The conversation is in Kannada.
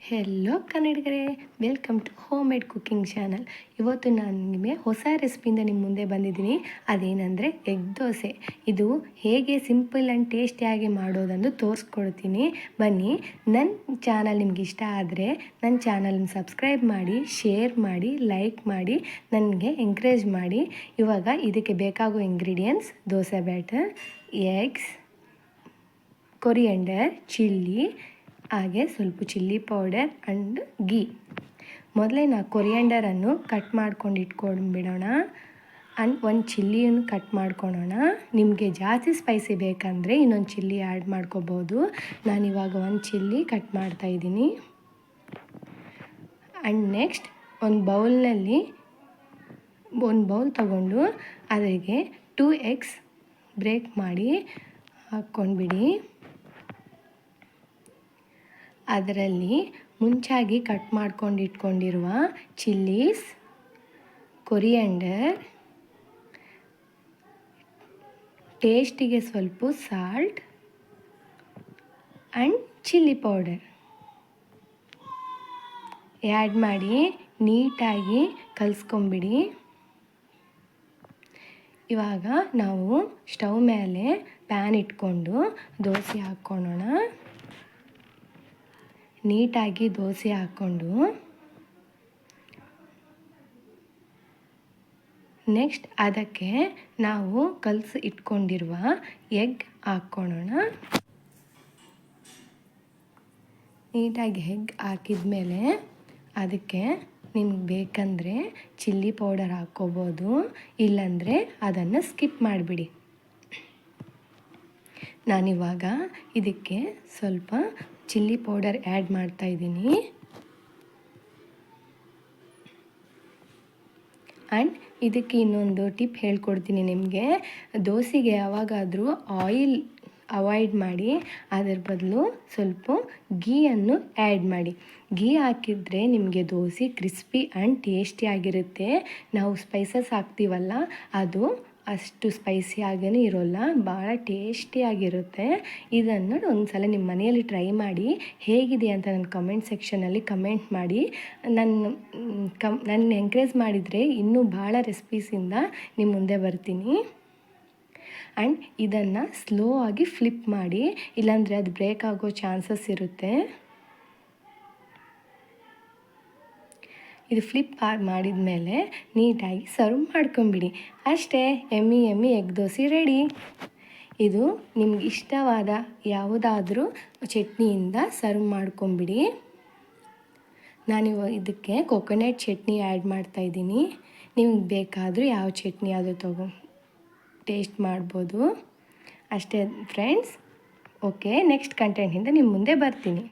ಹೆಲೋ ಕನ್ನಡಿಗರೇ, welcome to home made cooking channel. ಇವತ್ತು ನಾನು ನಿಮಗೆ ಹೊಸ ರೆಸಿಪಿಯಿಂದ ನಿಮ್ಮ ಮುಂದೆ ಬಂದಿದ್ದೀನಿ. ಅದೇನೆಂದರೆ ಎಗ್ ದೋಸೆ. ಇದು ಹೇಗೆ ಸಿಂಪಲ್ ಆ್ಯಂಡ್ ಟೇಸ್ಟಿಯಾಗಿ ಮಾಡೋದಂದು ತೋರಿಸ್ಕೊಡ್ತೀನಿ. ಬನ್ನಿ, ನನ್ನ ಚಾನಲ್ ನಿಮ್ಗೆ ಇಷ್ಟ ಆದರೆ ನನ್ನ ಚಾನಲ್ನ ಸಬ್ಸ್ಕ್ರೈಬ್ ಮಾಡಿ, ಶೇರ್ ಮಾಡಿ, ಲೈಕ್ ಮಾಡಿ, ನನಗೆ ಎಂಕರೇಜ್ ಮಾಡಿ. ಇವಾಗ ಇದಕ್ಕೆ ಬೇಕಾಗೋ ingredients: dosa batter, eggs, coriander, chilli, ಹಾಗೆ ಸ್ವಲ್ಪ ಚಿಲ್ಲಿ ಪೌಡರ್ ಆ್ಯಂಡ್ ಗೀ. ಮೊದಲೇ ನಾವು ಕೊರಿಯಂಡರನ್ನು ಕಟ್ ಮಾಡ್ಕೊಂಡು ಇಟ್ಕೊಂಡ್ಬಿಡೋಣ. ಆ್ಯಂಡ್ ಒಂದು ಚಿಲ್ಲಿಯನ್ನು ಕಟ್ ಮಾಡ್ಕೊಳೋಣ. ನಿಮಗೆ ಜಾಸ್ತಿ ಸ್ಪೈಸಿ ಬೇಕಂದರೆ ಇನ್ನೊಂದು ಚಿಲ್ಲಿ ಆ್ಯಡ್ ಮಾಡ್ಕೋಬೋದು. ನಾನಿವಾಗ ಒಂದು ಚಿಲ್ಲಿ ಕಟ್ ಮಾಡ್ತಾಯಿದ್ದೀನಿ. ಆ್ಯಂಡ್ ನೆಕ್ಸ್ಟ್ ಒಂದು ಬೌಲ್ ತಗೊಂಡು ಅದಕ್ಕೆ 2 eggs ಬ್ರೇಕ್ ಮಾಡಿ ಹಾಕ್ಕೊಂಡ್ಬಿಡಿ. ಅದರಲ್ಲಿ ಮುಂಚಾಗಿ ಕಟ್ ಮಾಡ್ಕೊಂಡು ಇಟ್ಕೊಂಡಿರುವ ಚಿಲ್ಲೀಸ್, ಕೊರಿಯಂಡರ್, ಟೇಸ್ಟಿಗೆ ಸ್ವಲ್ಪ salt and chilli powder add ಮಾಡಿ ನೀಟಾಗಿ ಕಲಿಸ್ಕೊಂಬಿಡಿ. ಇವಾಗ ನಾವು ಸ್ಟವ್ ಮೇಲೆ ಪ್ಯಾನ್ ಇಟ್ಕೊಂಡು ದೋಸೆ ಹಾಕ್ಕೊಳ್ಳೋಣ. ನೀಟಾಗಿ ದೋಸೆ ಹಾಕ್ಕೊಂಡು ನೆಕ್ಸ್ಟ್ ಅದಕ್ಕೆ ನಾವು ಕಲಸಿ ಇಟ್ಕೊಂಡಿರುವ ಎಗ್ ಹಾಕ್ಕೊಳ್ಳೋಣ. ನೀಟಾಗಿ ಎಗ್ ಹಾಕಿದ ಮೇಲೆ ಅದಕ್ಕೆ ನಿಮ್ಗೆ ಬೇಕಂದರೆ ಚಿಲ್ಲಿ ಪೌಡರ್ ಹಾಕ್ಕೋಬೋದು, ಇಲ್ಲಾಂದರೆ ಅದನ್ನು ಸ್ಕಿಪ್ ಮಾಡಿಬಿಡಿ. ನಾನಿವಾಗ ಇದಕ್ಕೆ ಸ್ವಲ್ಪ ಚಿಲ್ಲಿ ಪೌಡರ್ ಆ್ಯಡ್ ಮಾಡ್ತಾಯಿದ್ದೀನಿ. ಆ್ಯಂಡ್ ಇದಕ್ಕೆ ಇನ್ನೊಂದು ಟಿಪ್ ಹೇಳ್ಕೊಡ್ತೀನಿ ನಿಮಗೆ. ದೋಸೆಗೆ ಯಾವಾಗಾದರೂ ಆಯಿಲ್ ಅವಾಯ್ಡ್ ಮಾಡಿ, ಅದರ ಬದಲು ಸ್ವಲ್ಪ ಗೀಯನ್ನು ಆ್ಯಡ್ ಮಾಡಿ. ಗೀ ಹಾಕಿದರೆ ನಿಮಗೆ ದೋಸೆ ಕ್ರಿಸ್ಪಿ ಆ್ಯಂಡ್ ಟೇಸ್ಟಿಯಾಗಿರುತ್ತೆ. ನಾವು ಸ್ಪೈಸಸ್ ಹಾಕ್ತೀವಲ್ಲ, ಅದು ಅಷ್ಟು ಸ್ಪೈಸಿಯಾಗೇ ಇರೋಲ್ಲ, ಭಾಳ ಟೇಸ್ಟಿಯಾಗಿರುತ್ತೆ. ಇದನ್ನು ಒಂದು ಸಲ ನಿಮ್ಮ ಮನೆಯಲ್ಲಿ ಟ್ರೈ ಮಾಡಿ, ಹೇಗಿದೆ ಅಂತ ನನ್ನ ಕಮೆಂಟ್ ಸೆಕ್ಷನಲ್ಲಿ ಕಮೆಂಟ್ ಮಾಡಿ. ನನ್ನ ಎಂಕರೇಜ್ ಮಾಡಿದರೆ ಇನ್ನೂ ಭಾಳ ರೆಸಿಪೀಸಿಂದ ನಿಮ್ಮ ಮುಂದೆ ಬರ್ತೀನಿ. ಆ್ಯಂಡ್ ಇದನ್ನು ಸ್ಲೋ ಆಗಿ ಫ್ಲಿಪ್ ಮಾಡಿ, ಇಲ್ಲಾಂದರೆ ಅದು ಬ್ರೇಕ್ ಆಗೋ ಚಾನ್ಸಸ್ ಇರುತ್ತೆ. ಇದು ಫ್ಲಿಪ್ ಮಾಡಿದ ಮೇಲೆ ನೀಟಾಗಿ ಸರ್ವ್ ಮಾಡ್ಕೊಂಬಿಡಿ. ಅಷ್ಟೇ, ಎಮ್ಮಿ ಎಗ್ ದೋಸೆ ರೆಡಿ. ಇದು ನಿಮ್ಗೆ ಇಷ್ಟವಾದ ಯಾವುದಾದ್ರೂ ಚಟ್ನಿಯಿಂದ ಸರ್ವ್ ಮಾಡ್ಕೊಂಬಿಡಿ. ನಾನಿವಾಗ ಇದಕ್ಕೆ ಕೊಕೊನಟ್ ಚಟ್ನಿ ಆ್ಯಡ್ ಮಾಡ್ತಾಯಿದ್ದೀನಿ. ನಿಮ್ಗೆ ಬೇಕಾದರೂ ಯಾವ ಚಟ್ನಿ ಅದು ಟೇಸ್ಟ್ ಮಾಡ್ಬೋದು. ಅಷ್ಟೇ ಫ್ರೆಂಡ್ಸ್. ಓಕೆ, ನೆಕ್ಸ್ಟ್ ಕಂಟೆಂಟಿಂದ ನಿಮ್ಮ ಮುಂದೆ ಬರ್ತೀನಿ.